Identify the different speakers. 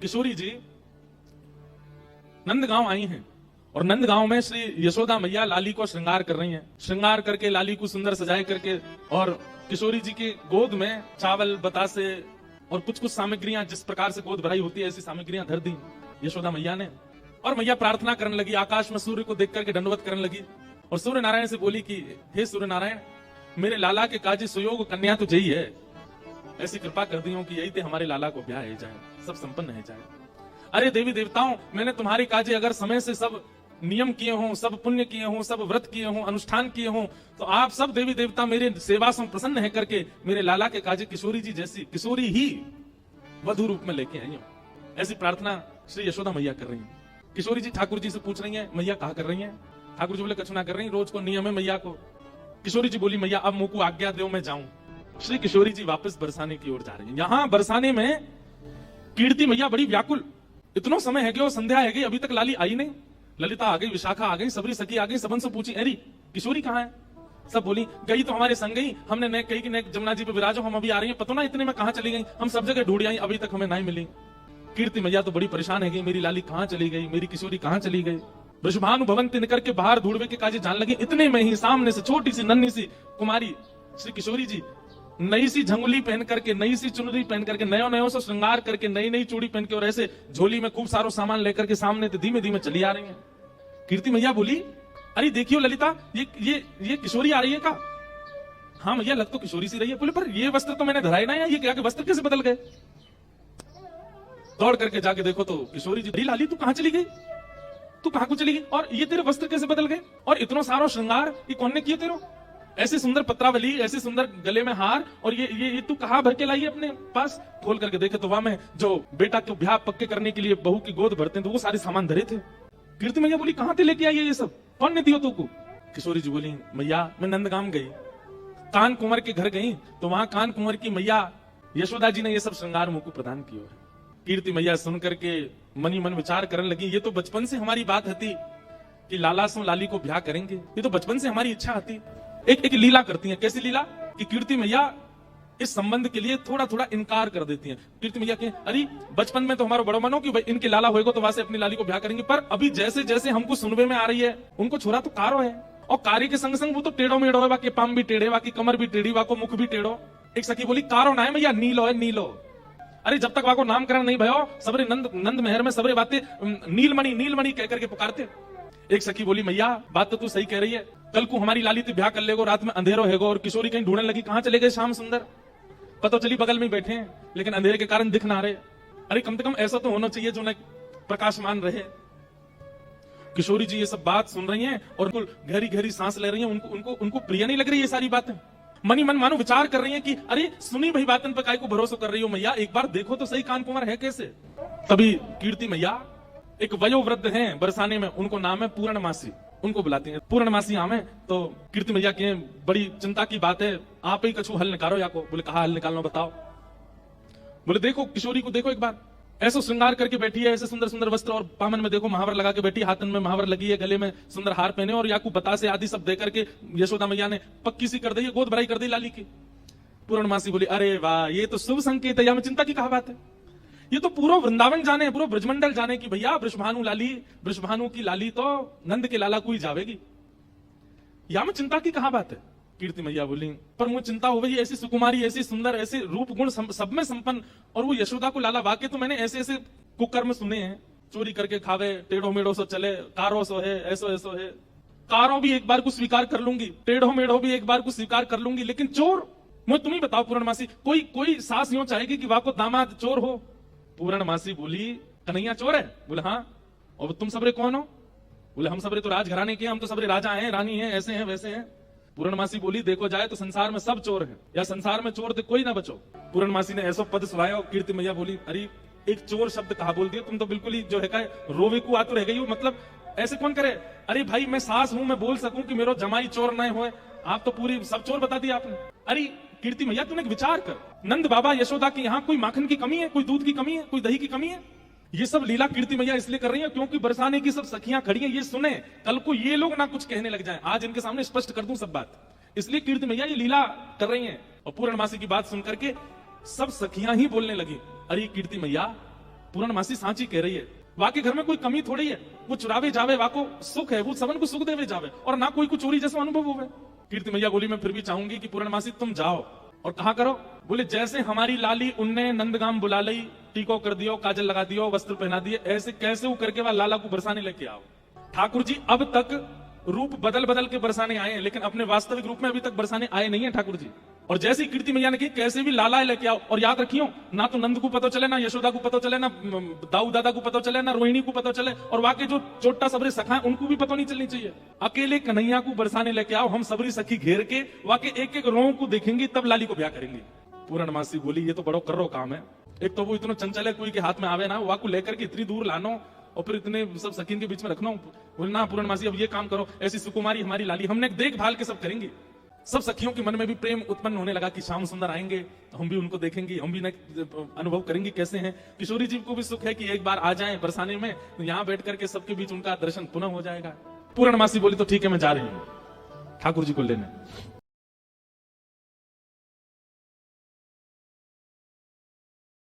Speaker 1: किशोरी जी नंदगांव आई हैं और नंदगांव में श्री यशोदा मैया लाली को श्रृंगार कर रही हैं। श्रृंगार करके लाली को सुंदर सजाए करके और किशोरी जी की गोद में चावल बतासे और कुछ कुछ सामग्रियां, जिस प्रकार से गोद भराई होती है ऐसी सामग्रियां धर दी यशोदा मैया ने। और मैया प्रार्थना करने लगी, आकाश में सूर्य को देख करके दंडवत करने लगी और सूर्य नारायण से बोली कि हे सूर्य नारायण, मेरे लाला के काजी सुयोग कन्या तो जई है, ऐसी कृपा कर दी हो कि यही थे हमारे लाला को ब्याह है जाए, सब संपन्न है जाए। अरे देवी देवताओं, मैंने तुम्हारे काजे अगर समय से सब नियम किए हों, सब पुण्य किए हों, सब व्रत किए हों, अनुष्ठान किए हों, तो आप सब देवी देवता मेरे सेवा से प्रसन्न है करके मेरे लाला के काजे किशोरी जी जैसी किशोरी ही वधु रूप में लेके आई हो। ऐसी प्रार्थना श्री यशोदा मैया कर रही है। किशोरी जी ठाकुर जी से पूछ रही है, मैया कहा कर रही है? ठाकुर जी बोले कछु ना कर रही, रोज को नियम है मैया को। किशोरी जी बोली, मैया अब मुंह को आज्ञा दो, मैं जाऊं। श्री किशोरी जी वापस बरसाने की ओर जा रही है। यहां बरसाने में कीर्ति मैया बड़ी व्याकुल, इतना समय है कि वो संध्या है गई, अभी तक लाली आई नहीं। ललिता आ गई, विशाखा आ गई, सबरी सखी आ गई, सबन से पूछी, अरे किशोरी कहाँ है? सब बोली गई तो हमारे संग गई, हमने न कही कि न जमुना जी पे विराजो, हम अभी आ रही हैं, पता ना इतने में कहाँ चली गई, हम सब जगह ढूंढ आई, अभी तक हमें नहीं मिली। कीर्ति मैया तो बड़ी परेशान है गई, मेरी लाली कहाँ चली गई, मेरी किशोरी कहाँ चली गई। वृषभानु भवन तिनकर के बाहर ढूंढवे के काजे जान लगे। इतने में ही सामने से छोटी सी नन्ही सी कुमारी श्री किशोरी जी नई सी झंगुली पहन करके, नई सी चुनरी पहन करके, नयो नयो से श्रृंगार करके, नई नई चूड़ी पहन के और ऐसे झोली में खूब सारो सामान लेकर के सामने धीमे धीमे चली आ रही है। कीर्ति मैया बोली, अरे देखियो ललिता, ये किशोरी आ रही है का? हाँ मैया, लग तो किशोरी सी रही है। बोले पर ये वस्त्र तो मैंने धराए ना, ये क्या वस्त्र कैसे बदल गए? दौड़ करके जाके देखो तो किशोरी जी, लाली तू कहां चली गई, तू कहां को चली गई, और ये तेरे वस्त्र कैसे बदल गए, और इतना सारा श्रृंगार ये कौन ने किया तेरो, ऐसी सुंदर पत्रावली, ऐसी सुंदर गले में हार, और ये तू कहां भर के लाई है अपने पास? खोल करके देखे तो वहां में जो बेटा के ब्याह पक्के करने के लिए बहू की गोद भरते हैं तो वो सारे सामान धरे थे। कीर्ति मैया बोली, कहां से लेके आई है ये सब, कौन ने दिया तुमको? किशोरी जी बोली, मैया मैं नंदगाम गई, कान कुंवर के घर गई, तो वहां कान कुंवर की मैया यशोदा जी ने ये सब श्रृंगार मुझको प्रदान किया है। कीर्ति मैया सुन करके मनी मन विचार करने लगी, ये तो बचपन से हमारी बात थी कि लाला से लाली को ब्याह करेंगे, ये तो बचपन से हमारी इच्छा थी। एक लीला करती हैं। कैसी लीला? कि कीर्ति मैया इस संबंध के लिए थोड़ा थोड़ा इनकार कर देती हैं। कीर्ति मैया के, अरे बचपन में तो हमारा बड़ो मनो कि भाई इनके लाला होएगा तो वहां से अपनी लाली को ब्याह करेंगे, पर अभी जैसे जैसे हमको सुनवे में आ रही है, उनको छोरा तो कारो है, और कार्य के संग संग वो तो टेढ़ो मेढ़ो है, बाकी पाम भी टेढ़े, बाकी कमर भी टेढ़ी, वाको मुख भी टेढ़ो। एक सखी बोली, कारो ना है मैया, नीलो है नीलो। अरे जब तक वाको नामकरण नहीं भयो, सबरे नंद महर में सबरे बातें नीलमणि नीलमणि कह करके पुकारते। एक सखी बोली, मैया बात तो तू सही कह रही है, कल को हमारी लाली तो ब्याह कर लेगो, रात में अंधेरो हैगो, और किशोरी कहीं ढूंढने लगी, कहां चले गए श्याम सुंदर, पता चली बगल में बैठे हैं, लेकिन अंधेरे के कारण दिख ना रहे। अरे कम से कम ऐसा तो होना चाहिए जो न प्रकाशमान रहे। किशोरी जी ये सब बात सुन रही हैं और गहरी गहरी सांस ले रही हैं, उनको प्रिय नहीं लग रही ये सारी बातें। मनी मन मानो विचार कर रही हैं कि अरे सुनी भाई बातन पर काय को भरोसा कर रही हो मैया, एक बार देखो तो सही कान कुंवर है कैसे। तभी कीर्ति मैया एक वयोवृद्ध हैं बरसाने में, उनको नाम है पूर्णमासी, उनको बुलाती हैं। पूर्णमासी नाम है। तो कीर्ति मैया के बड़ी चिंता की बात है, आप ही कछु हल निकालो या को। बोले कहा हल निकालना बताओ। बोले देखो किशोरी को देखो एक बार, ऐसा श्रृंगार करके बैठी है, ऐसे सुंदर सुंदर वस्त्र, और पामन में देखो महावर लगा के बैठी, हाथन में महावर लगी है, गले में सुंदर हार पहने, और याकू बतासे आदि सब दे करके यशोदा मैया ने पक्की सी कर दी है, गोद भराई कर दी लाली की। पूर्णमासी बोली, अरे वाह, ये तो शुभ संकेत है, या में चिंता की कहा बात है, ये तो पूरा वृंदावन जाने, पूरा ब्रजमंडल जाने की भैया वृषभानु की लाली तो नंद के लाला को ही जावेगी, या में चिंता की कहा बात है। कीर्ति मैया बोली, पर मुझे चिंता हो गई, ऐसी सुकुमारी, ऐसी सुंदर, ऐसे रूप गुण सब में संपन्न, और वो यशोदा को लाला वाके तो मैंने ऐसे ऐसे कुकर्म सुने हैं, चोरी करके खावे, टेढ़ो मेढ़ो सो चले, कारो सो है, ऐसो ऐसो है, कारो भी एक बार को स्वीकार कर लूंगी, टेढ़ो मेढ़ो भी एक बार को स्वीकार कर लूंगी, लेकिन चोर मुझे तुम ही बताओ पूर्णमासी, कोई सास यूं चाहेगी कि वाको दामाद चोर हो? पूर्णमासी बोली, कन्हैया चोर है? बोले हाँ। और तुम सबरे कौन हो? बोले हम सबरे तो राजघराने के, हम तो सबरे राजा हैं, रानी हैं, ऐसे हैं वैसे हैं। पूर्णमासी बोली, देखो जाए तो संसार में सब चोर हैं, या संसार में चोर थे कोई ना बचो। पूर्णमासी ने ऐसा पद सुनाया, और कीर्ति मैया बोली, अरे एक चोर शब्द कहा बोल दिया तुम तो, बिल्कुल ही जो है रोवे को आतुर रह गई हो, मतलब ऐसे कौन करे? अरे भाई मैं सास हूं, मैं बोल सकूं कि मेरा जमाई चोर न हो, आप तो पूरी सब चोर बता दिया आपने। अरे कीर्ति मैया तूने एक विचार कर, नंद बाबा यशोदा की यहाँ कोई माखन की कमी है, कोई दूध की कमी है, कोई दही की कमी है? ये सब लीला कीर्ति मैया इसलिए कर रही है क्योंकि बरसाने की सब सखियां खड़ी हैं, ये सुने, कल को ये लोग ना कुछ कहने लग जाएं, आज इनके सामने स्पष्ट कर दूं सब बात, इसलिए कीर्ति मैया ये लीला कर रही हैं। और पूर्णमासी की बात सुनकर के सब सखियां ही बोलने लगी, अरे कीर्ति मैया पूर्णमासी सांची कह रही है, वाके घर में कोई कमी थोड़ी है, वो चुरावे जावे वाको सुख है, वो सबन को सुख देवे जावे, और ना कोई को चोरी जैसा अनुभव होवे। कीर्ति मैया बोली मैं फिर भी चाहूंगी कि पूर्णमासी तुम जाओ और कहा करो, बोले जैसे हमारी लाली उनने नंदगाम बुला लई, टीको कर दियो, काजल लगा दियो, वस्त्र पहना दिए, ऐसे कैसे वो करके वह लाला को बरसाने लेके आओ। ठाकुर जी अब तक रूप बदल बदल के बरसाने आए हैं, लेकिन अपने वास्तविक रूप में अभी तक बरसाने आए नहीं है ठाकुर जी। और जैसी कीर्ति मैया ने की, कैसे भी लाला लेके आओ, और याद रखियो ना तो नंद को पता चले, ना यशोदा को पता चले, ना दाऊ दादा को पता चले, ना रोहिणी को पता चले, और वाके जो चोटा सबरी सखा है उनको भी पता नहीं चलनी चाहिए। अकेले कन्हैया को बरसाने लेके आओ, हम सबरी सखी घेर के वाके एक एक रों को देखेंगे, तब लाली को ब्याह करेंगे। पूर्णमासी बोली ये तो बड़ो कर्रो काम है, एक तो वो इतना चंचल है, कोई के हाथ में आवे ना, वाको लेकर के इतनी दूर लानो और फिर इतने सब सखीन के बीच में रखना। बोलना पूर्णमासी अब ये काम करो, ऐसी सुकुमारी हमारी लाली, हमने देखभाल के सब करेंगे। सब सखियों के मन में भी प्रेम उत्पन्न होने लगा कि श्याम सुंदर आएंगे तो हम भी उनको देखेंगे, हम भी अनुभव करेंगे कैसे हैं। किशोरी जी को भी सुख है कि एक बार आ जाएं बरसाने में, तो यहाँ बैठ करके सबके बीच उनका दर्शन पुनः हो जाएगा। पूर्णमासी बोली तो ठीक है मैं जा रही हूँ ठाकुर जी को लेने।